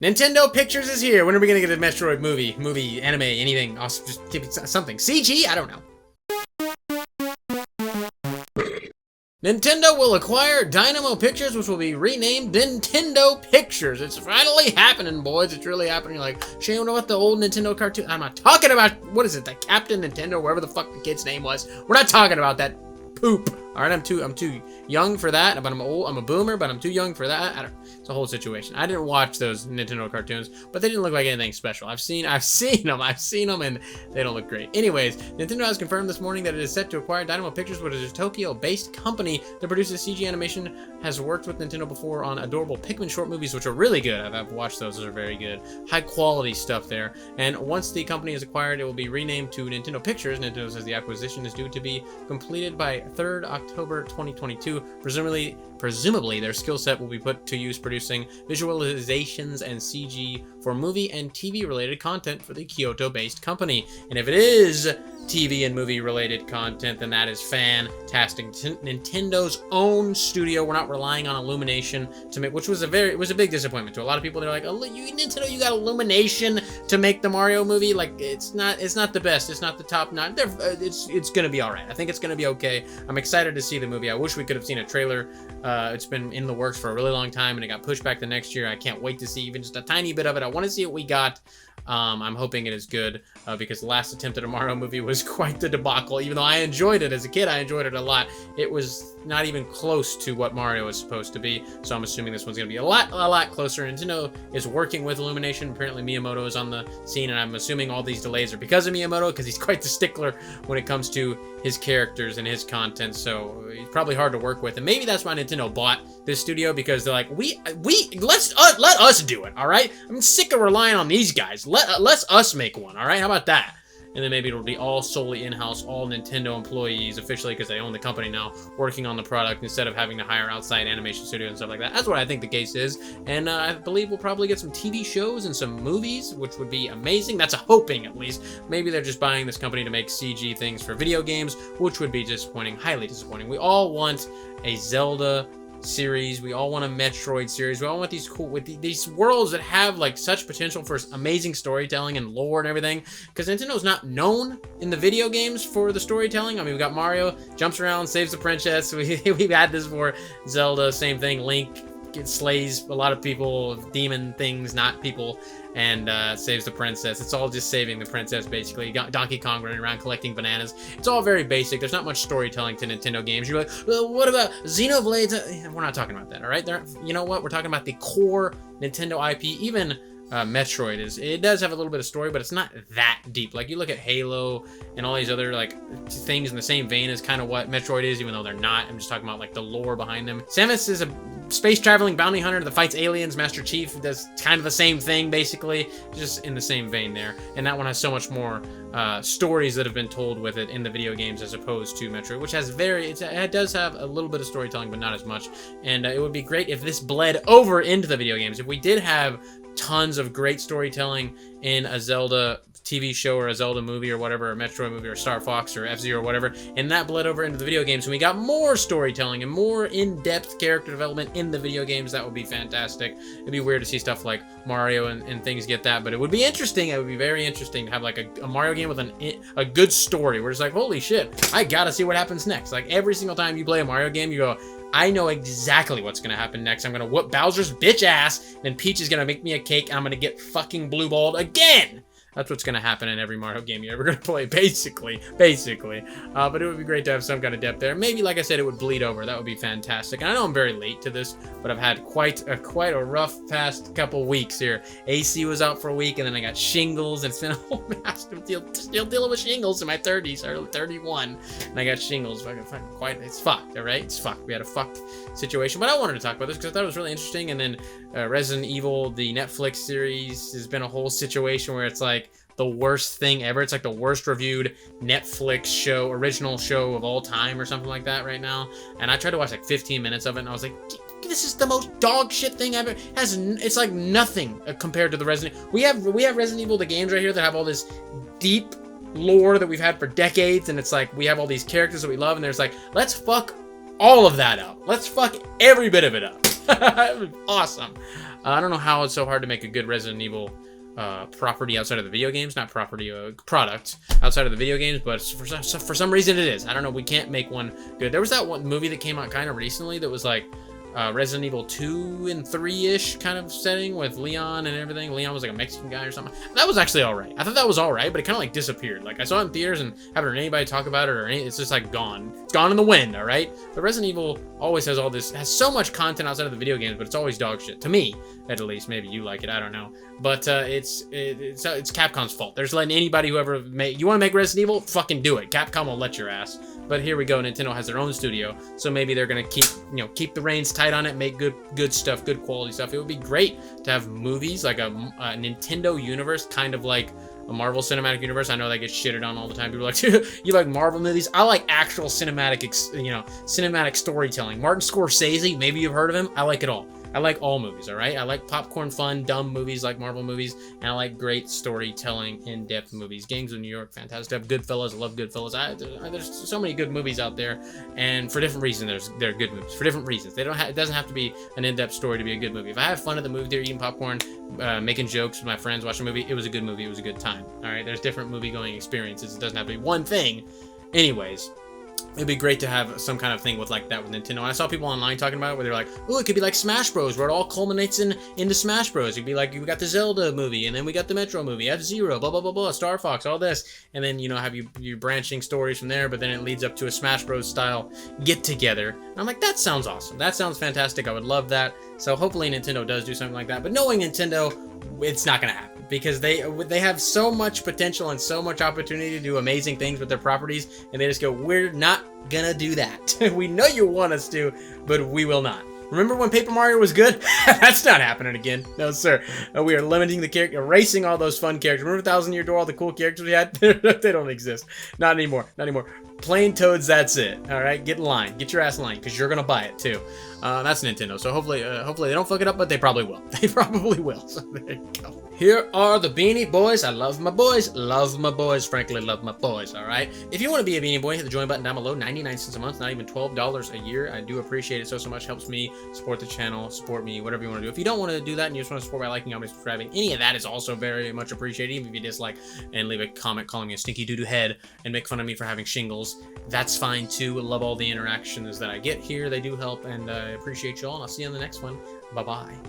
Nintendo Pictures is here. When are we gonna get a Metroid movie, anime, anything? Also, just give it something. CG? I don't know. Nintendo will acquire Dynamo Pictures, which will be renamed Nintendo Pictures. It's finally happening, boys. It's really happening. You're like, Shane, you know what the old Nintendo cartoon? I'm not talking about, what is it, the Captain Nintendo, wherever the fuck the kid's name was. We're not talking about that poop. All right, I'm too young for that, but I'm old. I'm a boomer, but I'm too young for that. It's a whole situation. I didn't watch those Nintendo cartoons, but they didn't look like anything special. I've seen them, and they don't look great. Anyways, Nintendo has confirmed this morning that it is set to acquire Dynamo Pictures, which is a Tokyo-based company that produces CG animation. Has worked with Nintendo before on adorable Pikmin short movies, which are really good. I've watched those; those are very good, high quality stuff there. And once the company is acquired, it will be renamed to Nintendo Pictures. Nintendo says the acquisition is due to be completed by 3rd October 2022. Presumably their skill set will be put to use producing visualizations and CG for movie and TV related content for the Kyoto-based company. And if it is TV and movie related content, then that is fantastic. Nintendo's own studio. We're not relying on Illumination to make, which was it was a big disappointment to a lot of people. They're like, oh, Nintendo, you got Illumination to make the Mario movie. Like, it's not the best. It's not the top notch. It's gonna be all right. I think it's gonna be okay. I'm excited to see the movie. I wish we could have seen a trailer. It's been in the works for a really long time, and it got pushed back to next year. I can't wait to see even just a tiny bit of it. I want to see what we got. I'm hoping it is good because the last attempt at a Mario movie was quite the debacle. Even though I enjoyed it as a kid, I enjoyed it a lot. It was not even close to what Mario is supposed to be. So I'm assuming this one's going to be a lot closer. Nintendo is working with Illumination. Apparently Miyamoto is on the scene, and I'm assuming all these delays are because of Miyamoto, because he's quite the stickler when it comes to his characters and his content. So he's probably hard to work with, and maybe that's why Nintendo bought this studio, because they're like, let us do it. All right, I'm sick of relying on these guys. Let us make one. All right, how about that? And then maybe it'll be all solely in-house, all Nintendo employees officially, because they own the company now, working on the product instead of having to hire outside animation studios and stuff like that. That's what I think the case is. And I believe we'll probably get some TV shows and some movies, which would be amazing. That's a hoping, at least. Maybe they're just buying this company to make CG things for video games, which would be disappointing, highly disappointing. We all want a Zelda series, we all want a Metroid series, we all want these cool, with these worlds that have like such potential for amazing storytelling and lore and everything, because Nintendo's not known in the video games for the storytelling. I mean, we got Mario, jumps around, saves the princess, we've had this for Zelda, same thing, Link slays a lot of people, demon things, not people, and saves the princess. It's all just saving the princess, basically. You got Donkey Kong running around collecting bananas. It's all very basic. There's not much storytelling to Nintendo games. You're like, well, what about Xenoblade? We're not talking about that, all right? You know what? We're talking about the core Nintendo IP. Even Metroid it does have a little bit of story, but it's not that deep. Like, you look at Halo and all these other like things in the same vein as kind of what Metroid is, even though they're not. I'm just talking about like the lore behind them. Samus is a space traveling bounty hunter that fights aliens. Master Chief does kind of the same thing, basically, just in the same vein there. And that one has so much more stories that have been told with it in the video games as opposed to Metroid, which has it does have a little bit of storytelling, but not as much. And it would be great if this bled over into the video games. If we did have tons of great storytelling in a Zelda TV show or a Zelda movie or whatever, a Metroid movie or StarFox or F-Zero or whatever, and that bled over into the video games, and we got more storytelling and more in-depth character development in the video games, that would be fantastic. It'd be weird to see stuff like Mario and things get that, but it would be interesting. It would be very interesting to have like a Mario game with a good story where it's like, holy shit, I gotta see what happens next. Like, every single time you play a Mario game, you go, I know exactly what's gonna happen next. I'm gonna whoop Bowser's bitch ass, and Peach is gonna make me a cake, and I'm gonna get fucking blue balled again. That's what's gonna happen in every Mario game you're ever gonna play, basically. But it would be great to have some kind of depth there. Maybe, like I said, it would bleed over. That would be fantastic. And I know I'm very late to this, but I've had quite a rough past couple weeks here. AC was out for a week, and then I got shingles, and it's been a whole mess. Still dealing with shingles in my 30s, or 31, and I got shingles. It's fucked, all right? It's fucked. We had a fucked situation, but I wanted to talk about this because I thought it was really interesting. And then Resident Evil, the Netflix series, has been a whole situation where it's like the worst thing ever. It's like the worst reviewed Netflix show, original show of all time or something like that right now. And I tried to watch like 15 minutes of it, and I was like, this is the most dog shit thing ever. It's like nothing compared to the Resident. We have Resident Evil, the games right here, that have all this deep lore that we've had for decades, and it's like we have all these characters that we love, and there's like, let's fuck all of that up. Let's fuck every bit of it up. Awesome. I don't know how it's so hard to make a good Resident Evil property outside of the video games, not property, product outside of the video games, but for some reason it is. I don't know, we can't make one good. There was that one movie that came out kind of recently that was like Resident Evil 2 and 3-ish kind of setting with Leon and everything. Leon was like a Mexican guy or something. That was actually alright. I thought that was alright, but it kind of like disappeared. Like I saw it in theaters and haven't heard anybody talk about it or anything. It's just like gone. It's gone in the wind, alright? But Resident Evil always has all this, has so much content outside of the video games, but it's always dog shit. To me, at least. Maybe you like it, I don't know. But it's Capcom's fault. There's letting anybody who ever you want to make Resident Evil, fucking do it. Capcom will let your ass. But here we go. Nintendo has their own studio, so maybe they're gonna keep the reins tight on it, make good stuff, good quality stuff. It would be great to have movies like a Nintendo universe, kind of like a Marvel Cinematic Universe. I know that gets shitted on all the time. People are like, you like Marvel movies? I like actual cinematic storytelling. Martin Scorsese, maybe you've heard of him. I like it all. I like all movies, all right? I like popcorn fun, dumb movies like Marvel movies, and I like great storytelling, in-depth movies. Gangs of New York, fantastic. Goodfellas, I love Goodfellas. There's so many good movies out there, and for different reasons, they're good movies. For different reasons. It doesn't have to be an in-depth story to be a good movie. If I have fun at the movie theater, eating popcorn, making jokes with my friends, watching a movie, it was a good movie. It was a good time, all right? There's different movie-going experiences. It doesn't have to be one thing. Anyways, it'd be great to have some kind of thing with like that with Nintendo. And I saw people online talking about it where they're like, oh, it could be like Smash Bros, where it all culminates into Smash Bros. It'd be like, we got the Zelda movie, and then we got the Metroid movie, F-Zero, blah, blah, blah, blah, StarFox, all this. And then, have you branching stories from there, but then it leads up to a Smash Bros style get-together. And I'm like, that sounds awesome. That sounds fantastic. I would love that. So hopefully Nintendo does do something like that. But knowing Nintendo, it's not going to happen, because they have so much potential and so much opportunity to do amazing things with their properties, and they just go, we're not gonna do that. We know you want us to, but we will not. Remember when Paper Mario was good? That's not happening again. No, sir. We are limiting the character, erasing all those fun characters. Remember Thousand Year Door, all the cool characters we had? They don't exist. Not anymore. Not anymore. Plain Toads, that's it. All right, get in line. Get your ass in line, because you're gonna buy it too. That's Nintendo. So hopefully they don't fuck it up, but they probably will. They probably will. So there you go. Here are the Beanie Boys. I love my boys. Love my boys. Frankly, love my boys. All right. If you want to be a Beanie Boy, hit the join button down below. 99 cents a month, not even $12 a year. I do appreciate it so much. Helps me support the channel, support me, whatever you want to do. If you don't want to do that and you just want to support by liking, commenting, subscribing, any of that is also very much appreciated. Even if you dislike and leave a comment calling me a stinky doo-doo head and make fun of me for having shingles, that's fine too. I love all the interactions that I get here. They do help, and I appreciate you all. And I'll see you on the next one. Bye-bye.